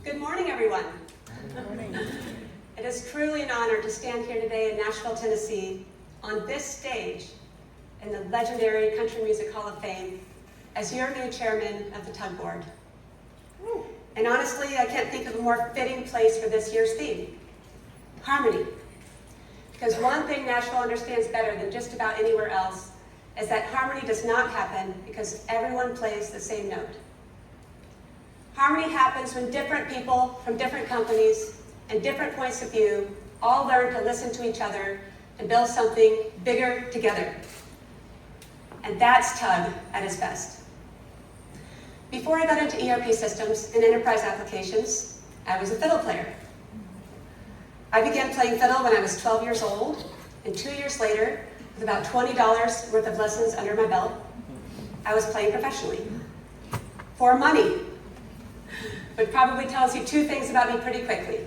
Good morning, everyone. Good morning. It is truly an honor to stand here today in Nashville, Tennessee, on this stage in the legendary Country Music Hall of Fame as your new chairman of the TUG board. And honestly, I can't think of a more fitting place for this year's theme, harmony. Because one thing Nashville understands better than just about anywhere else is that harmony does not happen because everyone plays the same note. Harmony happens when different people from different companies and different points of view all learn to listen to each other and build something bigger together. And that's TUG at its best. Before I got into ERP systems and enterprise applications, I was a fiddle player. I began playing fiddle when I was 12 years old, and 2 years later, with about $20 worth of lessons under my belt, I was playing professionally. For money. Which probably tells you two things about me pretty quickly.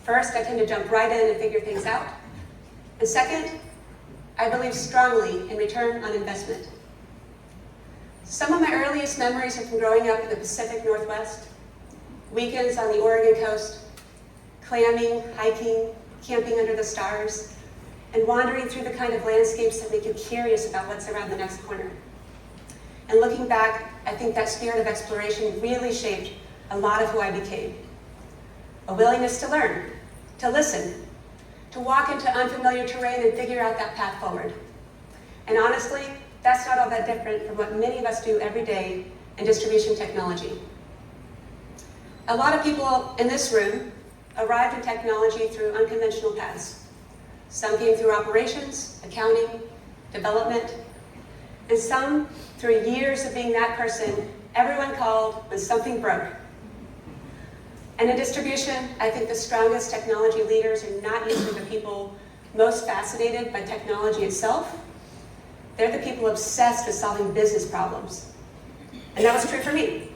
First, I tend to jump right in and figure things out. And second, I believe strongly in return on investment. Some of my earliest memories are from growing up in the Pacific Northwest, weekends on the Oregon coast, clamming, hiking, camping under the stars, and wandering through the kind of landscapes that make you curious about what's around the next corner. And looking back, I think that spirit of exploration really shaped a lot of who I became. A willingness to learn, to listen, to walk into unfamiliar terrain and figure out that path forward. And honestly, that's not all that different from what many of us do every day in distribution technology. A lot of people in this room arrived in technology through unconventional paths. Some came through operations, accounting, development, and some through years of being that person everyone called when something broke. And in distribution, I think the strongest technology leaders are not usually the people most fascinated by technology itself. They're the people obsessed with solving business problems. And that was true for me.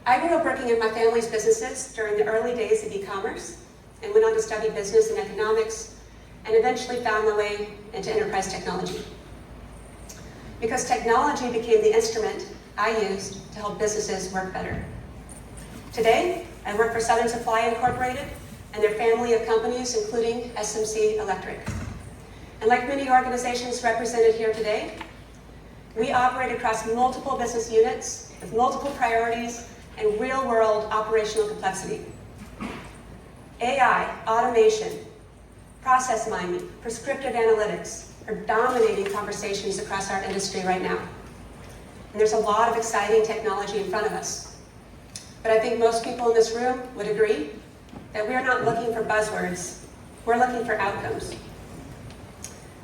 I grew up working in my family's businesses during the early days of e-commerce and went on to study business and economics and eventually found my way into enterprise technology. Because technology became the instrument I used to help businesses work better. Today, I work for Southern Supply Incorporated and their family of companies, including SMC Electric. And like many organizations represented here today, we operate across multiple business units with multiple priorities and real-world operational complexity. AI, automation, process mining, prescriptive analytics are dominating conversations across our industry right now. And there's a lot of exciting technology in front of us. But I think most people in this room would agree that we are not looking for buzzwords. We're looking for outcomes.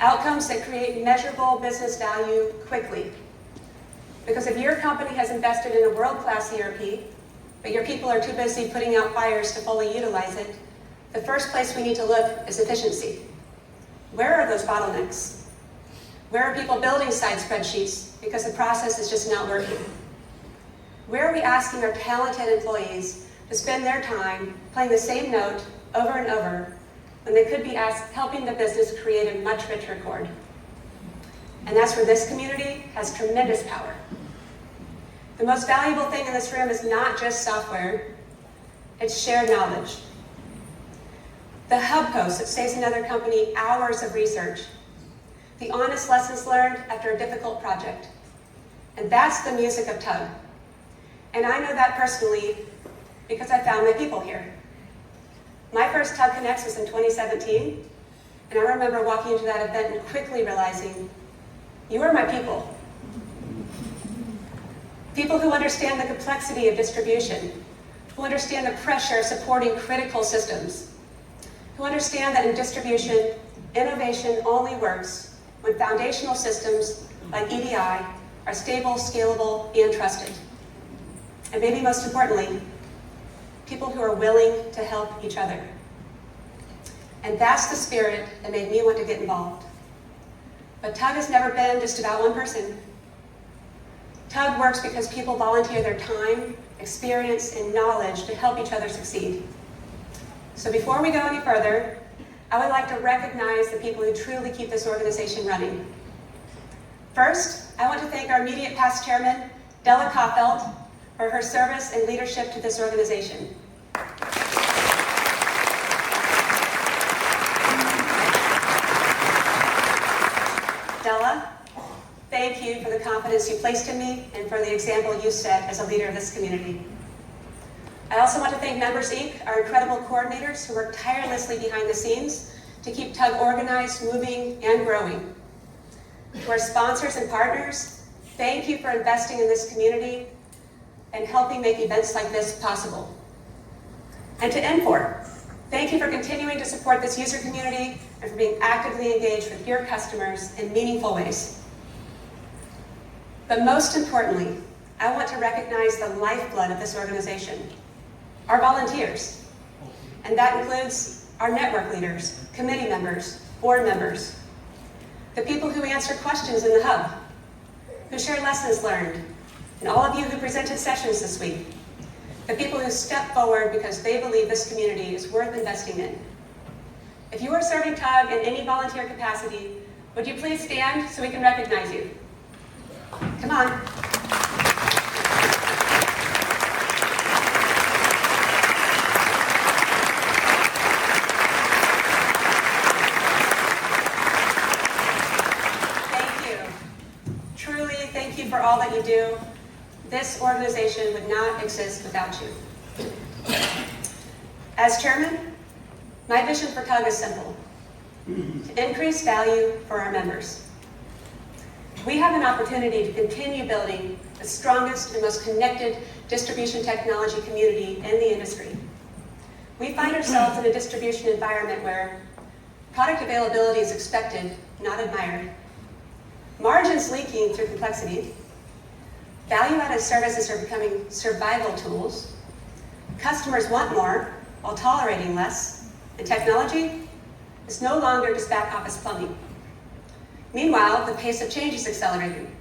Outcomes that create measurable business value quickly. Because if your company has invested in a world-class ERP, but your people are too busy putting out fires to fully utilize it, the first place we need to look is efficiency. Where are those bottlenecks? Where are people building side spreadsheets because the process is just not working? Where are we asking our talented employees to spend their time playing the same note over and over when they could be helping the business create a much richer chord? And that's where this community has tremendous power. The most valuable thing in this room is not just software, it's shared knowledge. The hub post that saves another company hours of research. The honest lessons learned after a difficult project. And that's the music of TUG. And I know that personally because I found my people here. My first TUG Connects was in 2017, and I remember walking into that event and quickly realizing, you are my people. People who understand the complexity of distribution, who understand the pressure of supporting critical systems, who understand that in distribution, innovation only works when foundational systems like EDI are stable, scalable, and trusted. And maybe most importantly, people who are willing to help each other. And that's the spirit that made me want to get involved. But TUG has never been just about one person. TUG works because people volunteer their time, experience, and knowledge to help each other succeed. So before we go any further, I would like to recognize the people who truly keep this organization running. First, I want to thank our immediate past chairman, Della Koffelt, for her service and leadership to this organization. Della, thank you for the confidence you placed in me and for the example you set as a leader of this community. I also want to thank Members Inc., our incredible coordinators who work tirelessly behind the scenes to keep TUG organized, moving, and growing. To our sponsors and partners, thank you for investing in this community and helping make events like this possible. And to Infor, thank you for continuing to support this user community and for being actively engaged with your customers in meaningful ways. But most importantly, I want to recognize the lifeblood of this organization, our volunteers. And that includes our network leaders, committee members, board members, the people who answer questions in the hub, who share lessons learned, and all of you who presented sessions this week, the people who step forward because they believe this community is worth investing in. If you are serving TUG in any volunteer capacity, would you please stand so we can recognize you? Come on. For all that you do. This organization would not exist without you. As chairman, my vision for TUG is simple: to increase value for our members. We have an opportunity to continue building the strongest and most connected distribution technology community in the industry. We find ourselves in a distribution environment where product availability is expected, not admired. Margins leaking through complexity. Value-added services are becoming survival tools. Customers want more while tolerating less. And technology is no longer just back office plumbing. Meanwhile, the pace of change is accelerating.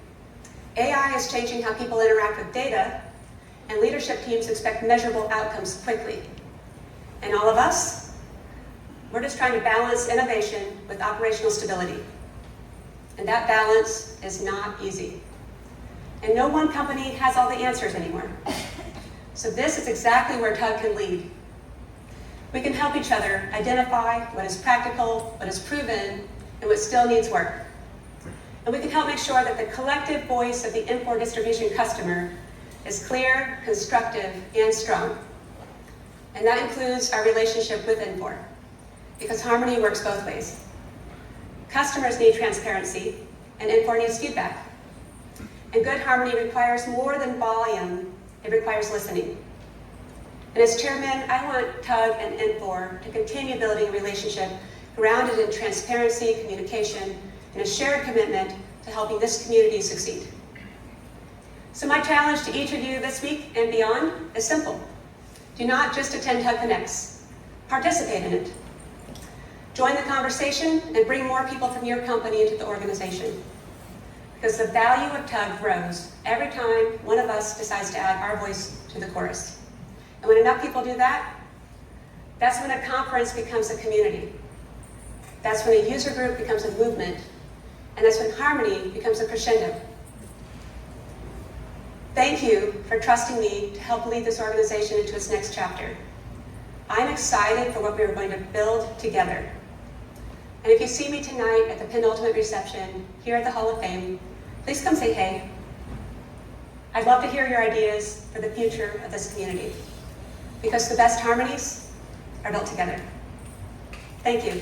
AI is changing how people interact with data, and leadership teams expect measurable outcomes quickly. And all of us, we're just trying to balance innovation with operational stability. And that balance is not easy. And no one company has all the answers anymore. So this is exactly where TUG can lead. We can help each other identify what is practical, what is proven, and what still needs work. And we can help make sure that the collective voice of the Infor distribution customer is clear, constructive, and strong. And that includes our relationship with Infor, because harmony works both ways. Customers need transparency, and Infor needs feedback. And good harmony requires more than volume, it requires listening. And as chairman, I want TUG and Infor to continue building a relationship grounded in transparency, communication, and a shared commitment to helping this community succeed. So my challenge to each of you this week and beyond is simple. Do not just attend TUG Connects, participate in it. Join the conversation and bring more people from your company into the organization. Because the value of TUG grows every time one of us decides to add our voice to the chorus. And when enough people do that, that's when a conference becomes a community. That's when a user group becomes a movement. And that's when harmony becomes a crescendo. Thank you for trusting me to help lead this organization into its next chapter. I'm excited for what we are going to build together. And if you see me tonight at the penultimate reception here at the Hall of Fame, please come say hey. I'd love to hear your ideas for the future of this community, because the best harmonies are built together. Thank you.